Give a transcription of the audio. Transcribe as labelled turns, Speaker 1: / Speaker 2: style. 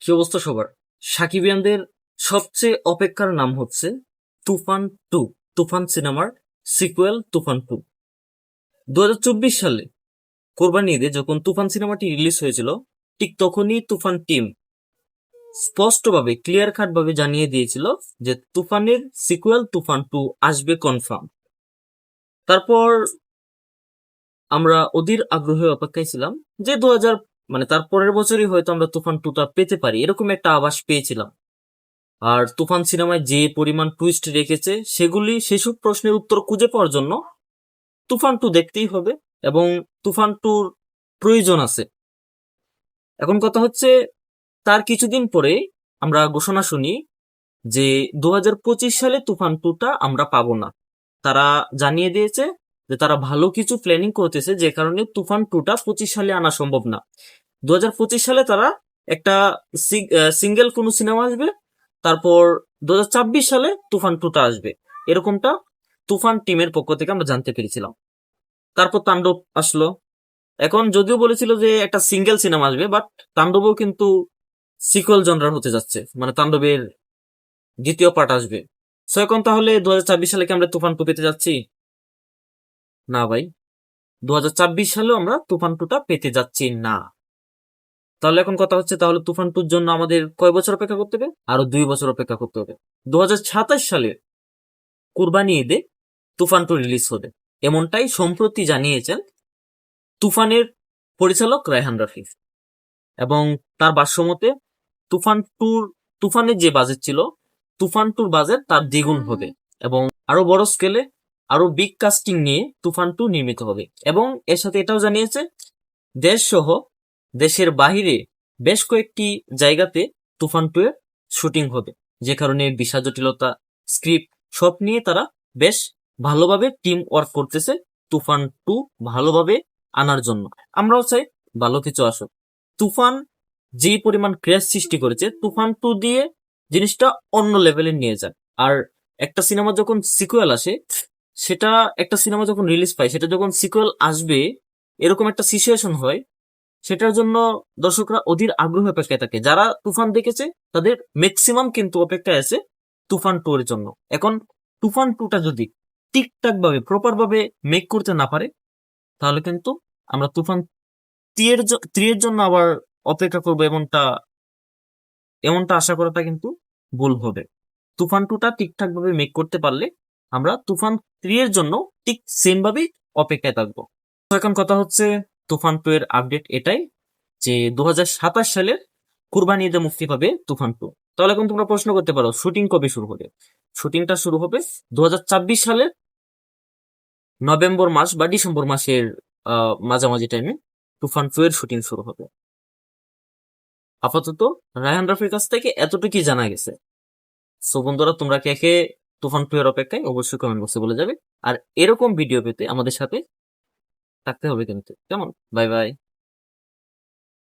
Speaker 1: কি অবস্থা সবার? সাকিবিয়ানদের সবচেয়ে অপেক্ষার নাম হচ্ছে তুফান টু। তুফান সিনেমার সিকুয়েল তুফান টু। 2024 সালে কোরবানি ঈদে যখন তুফান সিনেমাটি রিলিজ হয়েছিল, ঠিক তখনই তুফান টিম স্পষ্টভাবে ক্লিয়ার কাট ভাবে জানিয়ে দিয়েছিল যে তুফানের সিকুয়েল তুফান টু আসবে কনফার্ম। তারপর আমরা অধীর আগ্রহে অপেক্ষায় ছিলাম যে মানে তার পরের বছরই হয়তো আমরা তুফান টুটা পেতে পারি, এরকম একটা আভাস পেয়েছিলাম। আর তুফান সিনেমায় যে পরিমাণ টুইস্ট রেখেছে সেসব প্রশ্নের উত্তর খুঁজে পাওয়ার জন্য তুফান টু দেখতেই হবে, এবং তুফান টুর প্রয়োজন আছে। এখন কথা হচ্ছে, তার কিছুদিন পরে আমরা ঘোষণা শুনি যে 2025 সালে তুফান টুটা আমরা পাবো না। তারা জানিয়ে দিয়েছে যে তারা ভালো কিছু প্ল্যানিং করতেছে, যে কারণে তুফান টুটা 25 সালে আনা সম্ভব না। 2025 সালে তারা একটা সিঙ্গেল কোনো সিনেমা আসবে, তারপর 2026 সালে তুফান টুটা আসবে, এরকমটা তুফান টিমের পক্ষ থেকে আমরা জানতে পেরেছিলাম। তারপর তাণ্ডব আসলো। এখন যদিও বলেছিল যে একটা সিঙ্গেল সিনেমা আসবে, বাট তাণ্ডবও কিন্তু সিকুয়েল জনরার হতে যাচ্ছে, মানে তাণ্ডবের দ্বিতীয় পার্ট আসবে। সো এখন তাহলে 2026 সালে কি আমরা তুফান টু পেতে যাচ্ছি? না ভাই, 2026 সালেও আমরা তুফান টুটা পেতে যাচ্ছি না। তাহলে এখন কথা হচ্ছে, তাহলে তুফান টুর জন্য আমাদের কয় বছর অপেক্ষা করতে হবে? আরো 2 বছর অপেক্ষা করতে হবে। 2027 সালে কুরবানি ঈদে তুফান টু রিলিজ হবে, এমনটাই সম্প্রতি জানিয়েছেন তুফানের পরিচালক রায়হান রাফি। এবং তার ভাষ্যমতে তুফানের যে বাজেট ছিল, তুফান টুর বাজেট তার দ্বিগুণ হবে, এবং আরো বড় স্কেলে আরো বিগ কাস্টিং নিয়ে তুফান টু নির্মিত হবে। এবং এর সাথে এটাও জানিয়েছে দেশ সহ দেশের বাহিরে বেশ কয়েকটি জায়গাতে তুফান টু এর শুটিং হবে, যে কারণে ভিসা জটিলতা, স্ক্রিপ্ট সব নিয়ে তারা বেশ ভালোভাবে টিম ওয়ার্ক করতেছে তুফান টু ভালোভাবে আনার জন্য। আমরাও চাই ভালো কিছু আসুক। তুফান যে পরিমাণ ক্রেজ সৃষ্টি করেছে, তুফান টু দিয়ে জিনিসটা অন্য লেভেলে নিয়ে যায়। আর একটা সিনেমা যখন সিকুয়েল আসে, সেটা একটা সিনেমা যখন রিলিজ পায়, সেটা যখন সিকুয়েল আসবে এরকম একটা সিচুয়েশন হয়, সেটার জন্য দর্শকরা অধীর আগ্রহ অপেক্ষায় থাকে। যারা তুফান দেখেছে তাদের ম্যাক্সিমাম কিন্তু অপেক্ষায় আছে তুফান টু এর জন্য। এখন তুফান টুটা যদি ঠিকঠাক ভাবে প্রপার ভাবে মেক করতে না পারে, তাহলে কিন্তু আমরা তুফান থ্রি এর জন্য আবার অপেক্ষা করবো, এমনটা আশা করাটা কিন্তু ভুল হবে। তুফান টুটা ঠিকঠাক ভাবে মেক করতে পারলে আমরা তুফান থ্রি এর জন্য ঠিক সেম ভাবেই অপেক্ষায় থাকবো। তো এখন কথা হচ্ছে, তুফান টু এর আপডেট এটাই যে 2027 সালের কুরবানি ঈদে মুক্তি পাবে তুফান টু। তাহলে এখন তোমরা প্রশ্ন করতে পারো, শুটিং কবে শুরু হবে? শুটিংটা শুরু হবে 2026 সালের নভেম্বর মাস বা ডিসেম্বর মাসের মাঝামাঝি টাইমে তুফান টু এর শুটিং শুরু হবে। আপাতত রায়হান রাফির কাছ থেকে এতটুকুই জানা গেছে। সো বন্ধুরা, তোমরা কে কে তুফান টু এর অপেক্ষায় অবশ্যই কমেন্ট বক্সে বলে যাবে। আর এরকম ভিডিও পেতে আমাদের সাথে থাকতে হবে কিন্তু। কেমন? Bye bye.